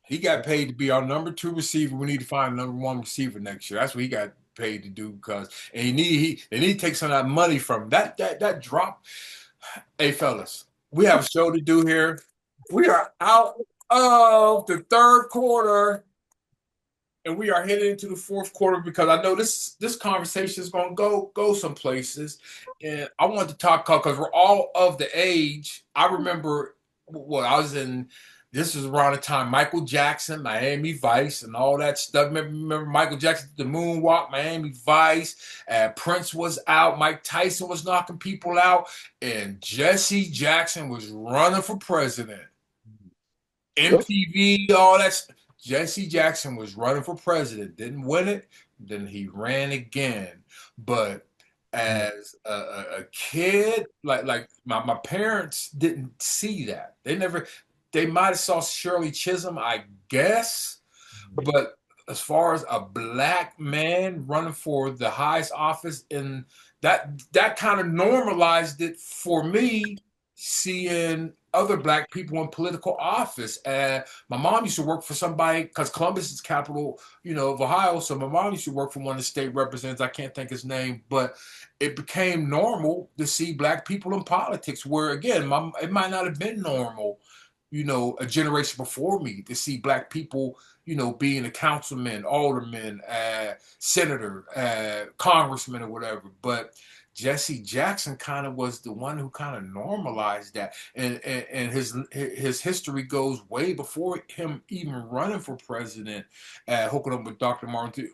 He got paid to be our number 2 receiver. We need to find a number 1 receiver next year. That's what he got paid to do because and they need to take some of that money from him. That drop. Hey fellas, we have a show to do here. We are out of the third quarter and we are heading into the fourth quarter because I know this conversation is going to go some places, and I want to talk because we're all of the age. I remember I was in. This was around the time Michael Jackson, Miami Vice, and all that stuff. Remember Michael Jackson, the Moonwalk, Miami Vice. Prince was out. Mike Tyson was knocking people out, and Jesse Jackson was running for president. Yep. MTV, all that. Jesse Jackson was running for president, didn't win it. Then he ran again. But as a kid, like my parents didn't see that. They might have saw Shirley Chisholm, I guess. But as far as a black man running for the highest office in that kind of normalized it for me seeing other black people in political office. And my mom used to work for somebody because Columbus is capital, of Ohio. So my mom used to work for one of the state representatives. I can't think his name, but it became normal to see black people in politics. Where again, it might not have been normal, a generation before me to see black people, being a councilman, alderman, senator, congressman, or whatever. But Jesse Jackson kind of was the one who kind of normalized that, and his history goes way before him even running for president, hooking up with Dr. Martin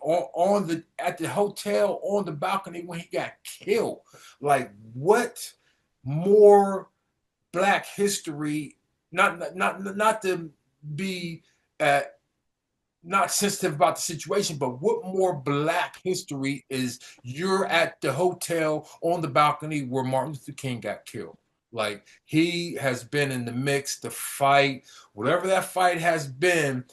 at the hotel on the balcony when he got killed. Like what more black history? Not to be not sensitive about the situation, but what more black history is you're at the hotel on the balcony where Martin Luther King got killed? Like he has been in the mix, the fight, whatever that fight has been,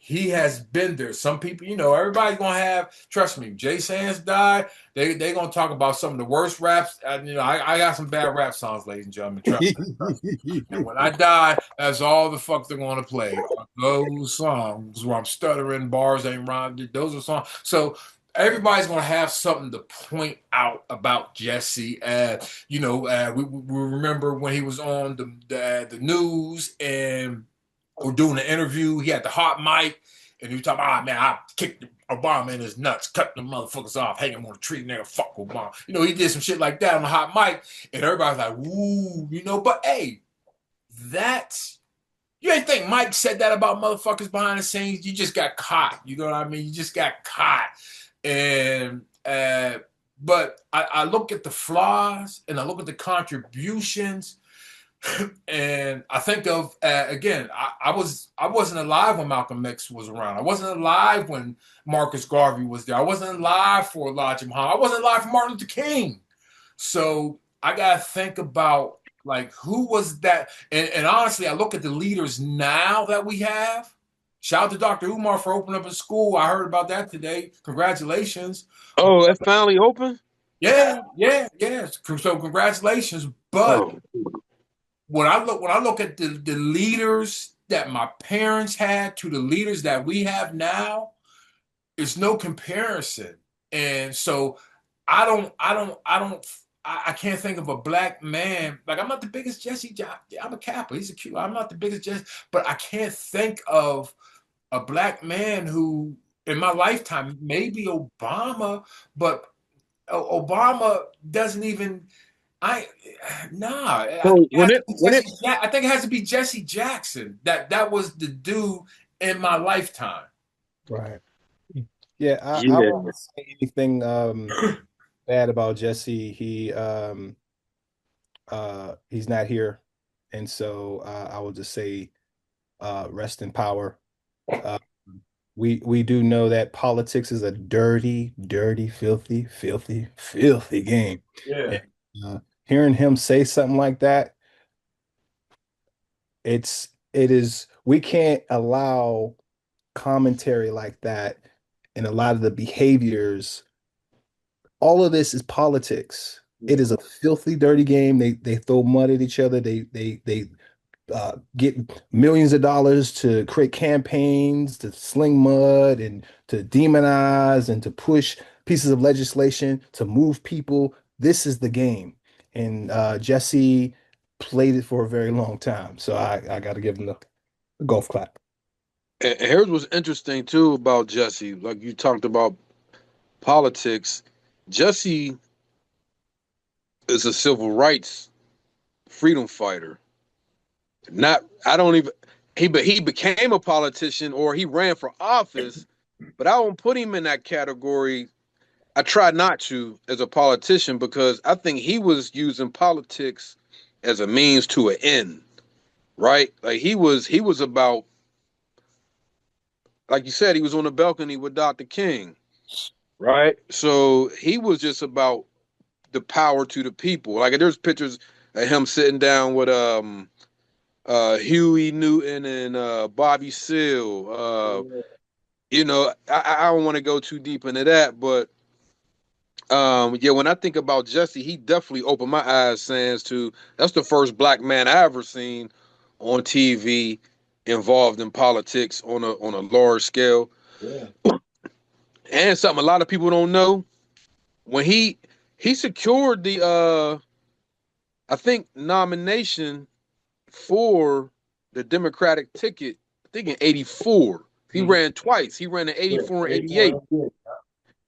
he has been there. Some people, everybody's gonna trust me, Jay Sands died. They gonna talk about some of the worst raps. I got some bad rap songs, ladies and gentlemen. Trust me. And when I die, that's all the fuck they're gonna play. Those songs where I'm stuttering, bars ain't rhymed. Those are songs. So everybody's gonna have something to point out about Jesse. We remember when he was on the news and or doing an interview, he had the hot mic, and he was talking about, man, Obama in his nuts, cutting the motherfuckers off, hanging them on a tree, nigga, fuck Obama. You know, he did some shit like that on the hot mic, and everybody's like, woo, you know, but hey, that's you ain't think Mike said that about motherfuckers behind the scenes. You just got caught. You know what I mean? You just got caught. And but I look at the flaws and I look at the contributions, and I think of again. I wasn't alive when Malcolm X was around. I wasn't alive when Marcus Garvey was there. I wasn't alive for Elijah Muhammad. I wasn't alive for Martin Luther King. So I gotta think about like who was that? And honestly, I look at the leaders now that we have. Shout out to Dr. Umar for opening up a school. I heard about that today. Congratulations. Oh, it finally open? Yeah. So congratulations. But Oh, when I look at the leaders that my parents had to the leaders that we have now, it's no comparison. And so I can't think of a black man. Like I'm not the biggest Jesse. I'm a Kappa. He's a Q. I'm not the biggest Jesse, but I can't think of a black man who, in my lifetime, maybe Obama, but Obama doesn't even. I nah. so I think it has to be Jesse Jackson. That was the dude in my lifetime. Right. Yeah, I yeah. won't say anything bad about Jesse. He's not here, and so I will just say rest in power. Uh, we do know that politics is a dirty, dirty, filthy, filthy, filthy game. Yeah. And, hearing him say something like that, it is we can't allow commentary like that and a lot of the behaviors. All of this is politics. It is a filthy, dirty game. They throw mud at each other. They get millions of dollars to create campaigns, to sling mud and to demonize and to push pieces of legislation to move people. This is the game. And Jesse played it for a very long time. So I got to give him the golf clap. And here's what's interesting too about Jesse. Like you talked about politics. Jesse is a civil rights freedom fighter. Not I don't even he became a politician or he ran for office, but I won't put him in that category. I try not to as a politician because I think he was using politics as a means to an end, right? Like he was about, like you said, he was on the balcony with Dr. King, right? So he was just about the power to the people. Like there's pictures of him sitting down with Huey Newton and Bobby Seale. I don't want to go too deep into that, but yeah, when I think about Jesse, he definitely opened my eyes, sans to that's the first black man I ever seen on TV involved in politics on a large scale. Yeah. And something a lot of people don't know, when he secured the I think nomination for the Democratic ticket, I think in 84. He ran twice. He ran in 84 and 88,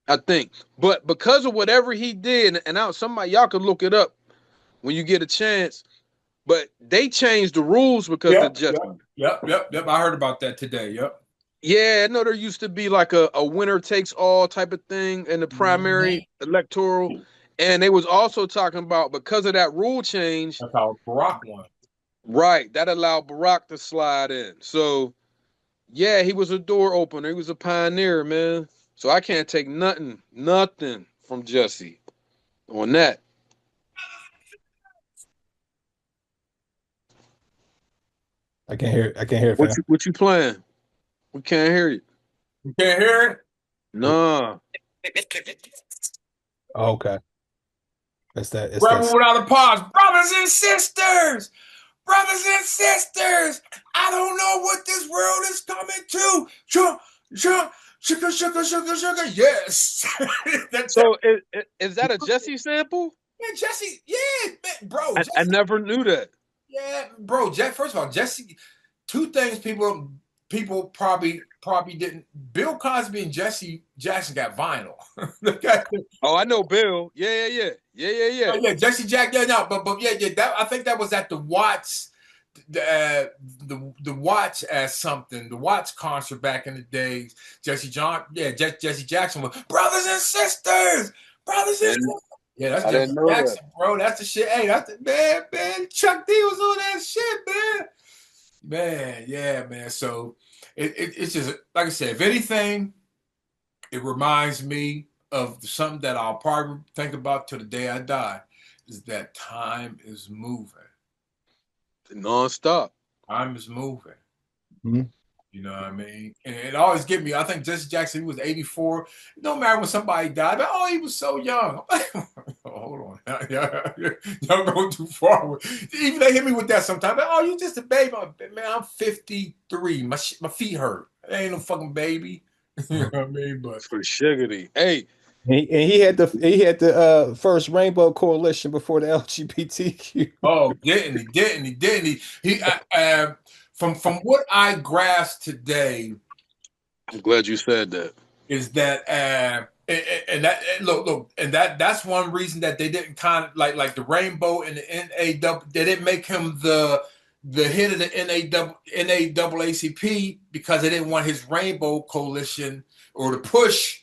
I think. But because of whatever he did, and now somebody, y'all can look it up when you get a chance, but they changed the rules because of Jesse. Yep. I heard about that today. Yep. Yeah, I know there used to be like a winner takes all type of thing in the primary electoral. And they was also talking about because of that rule change. That's how Barack won. Right. That allowed Barack to slide in. So yeah, he was a door opener. He was a pioneer, man. So I can't take nothing from Jesse on that. I can't hear it. I can't hear it, fam. What you playing? We can't hear you. You can't hear it? Nah. Oh, okay. It's Rebel without a pause. Brothers and sisters, I don't know what this world is coming to. Sugar. Yes. So is that a Jesse sample? Yeah, Jesse. Yeah, man, bro. I never knew that. Yeah, bro. First of all, Jesse. Two things people people probably didn't. Bill Cosby and Jesse Jackson got vinyl. Oh, I know Bill. Yeah. Oh yeah, Jesse Jack. Yeah, no, but yeah. That I think that was at the Watts, the Watts as something, the Watts concert back in the days. Jesse Jackson was brothers and sisters, brothers and sisters. Yeah, that's I Jesse didn't know that. Jackson, bro. That's the shit. Hey, that's the man. Chuck D was on that shit, man. Man, yeah, man. So it's just like I said. If anything, it reminds me of something that I'll probably think about till the day I die. Is that time is moving. Non-stop. Time is moving. Mhm. You know what I mean? And it always get me. I think Jesse Jackson, he was 84. It don't matter when somebody died, but oh, he was so young. Oh, hold on. Y'all going too far. Even they hit me with that sometimes. Oh, you just a baby. Man, I'm 53. My feet hurt. I ain't no fucking baby. You know what I mean? But For shiggity. Hey, He had the first Rainbow Coalition before the LGBTQ. oh, didn't he? From what I grasp today I'm glad you said that. is that and that look and that's one reason that they didn't kind of like the Rainbow and the NAW, they didn't make him the head of the NAACP because they didn't want his Rainbow Coalition or the push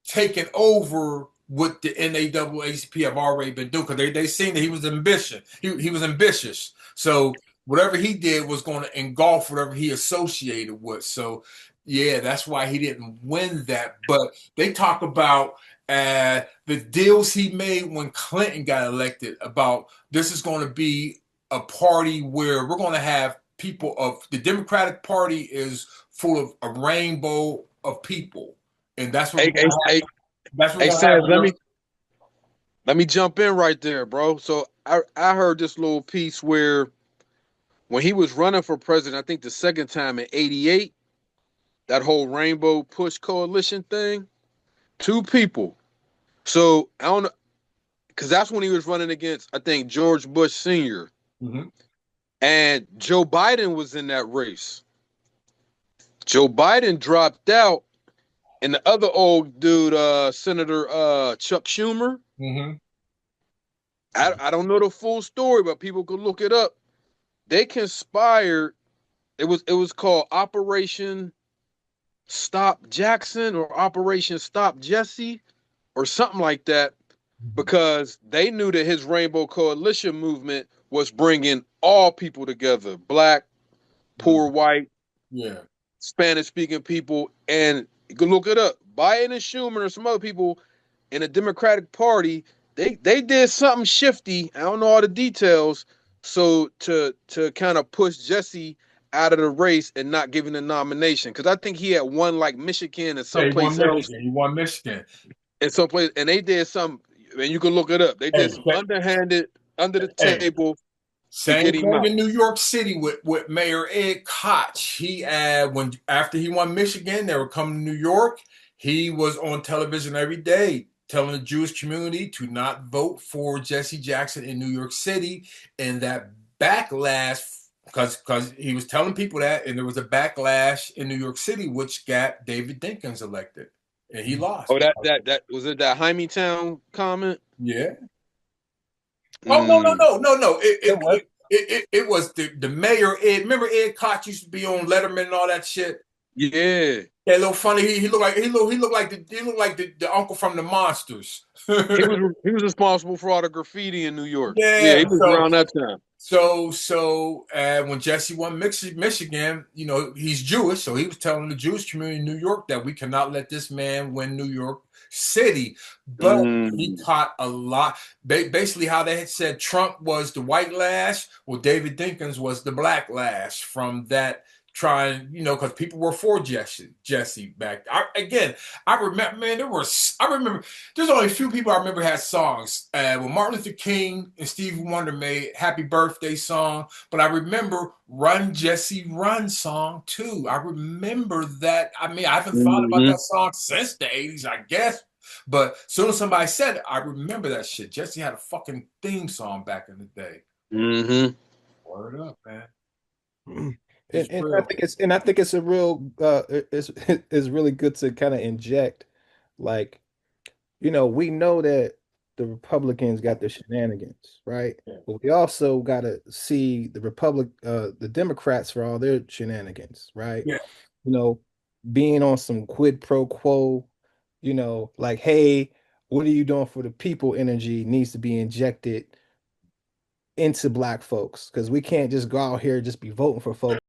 taking over what the NAACP have already been doing because they seen that he was ambitious. He was ambitious. So whatever he did was going to engulf whatever he associated with. So yeah, that's why he didn't win that. But they talk about the deals he made when Clinton got elected about this is going to be a party where we're going to have people of the Democratic Party is full of a rainbow of people. And that's what Hey, we're gonna have. That's what hey, we're gonna have. Sam, let me jump in right there, bro. So I heard this little piece where when he was running for president, I think the second time in '88, that whole Rainbow Push Coalition thing, two people. So I don't know, because that's when he was running against, I think, George Bush Sr. Mhm. And Joe Biden was in that race. Joe Biden dropped out, and the other old dude, Senator Chuck Schumer, Mhm. I don't know the full story, but people could look it up. They conspired. It was called Operation Stop Jackson or Operation Stop Jesse or something like that, because they knew that his Rainbow Coalition movement was bringing all people together, black, Mhm. poor, white, Yeah. Spanish speaking people. And you can look it up. Biden and Schumer and some other people in the Democratic Party, they did something shifty. I don't know all the details. So to kind of push Jesse out of the race and not giving the nomination, because I think he had won like Michigan and Yeah, he won someplace else Michigan. He won Michigan. and someplace, and they did some. And you can look it up. They Hey, did some underhanded, under the hey, table to same get him thing out. in New York City with Mayor Ed Koch. He when after he won Michigan, they were coming to New York. He was on television every day telling the Jewish community to not vote for Jesse Jackson in New York City, and that backlash because he was telling people that, and there was a backlash in New York City, which got David Dinkins elected, and he lost. Oh, that was it. That Town comment. Yeah. Oh Mm. no! It was. It was the mayor Ed. Remember Ed Koch used to be on Letterman and all that shit. Yeah, Yeah, a little funny. He looked like the uncle from the Monsters. he was responsible for all the graffiti in New York. Yeah, he Yeah. was around that time. When Jesse won Michigan, you know he's Jewish, so he was telling the Jewish community in New York that we cannot let this man win New York City. But he Mm. caught a lot. Basically, how they had said Trump was the white lash, well, David Dinkins was the black lash from that. Trying, you know, because people were for Jesse back. I remember, man. I remember there's only a few people I remember had songs. When Martin Luther King and Stevie Wonder made "Happy Birthday" song, but I remember "Run Jesse Run" song too. I remember that. I mean, I haven't thought about Hmm. that song since the '80s, I guess. But as soon as somebody said it, I remember that shit. Jesse had a fucking theme song back in the day. Hmm. Word up, man. It's and I real. think it's a real it's really good to kind of inject, like, we know that the Republicans got their shenanigans, right? Yeah. But we also got to see the Democrats for all their shenanigans, right? Yeah. You know, being on some quid pro quo, like, hey, what are you doing for the people energy needs to be injected into black folks because we can't just go out here and just be voting for folks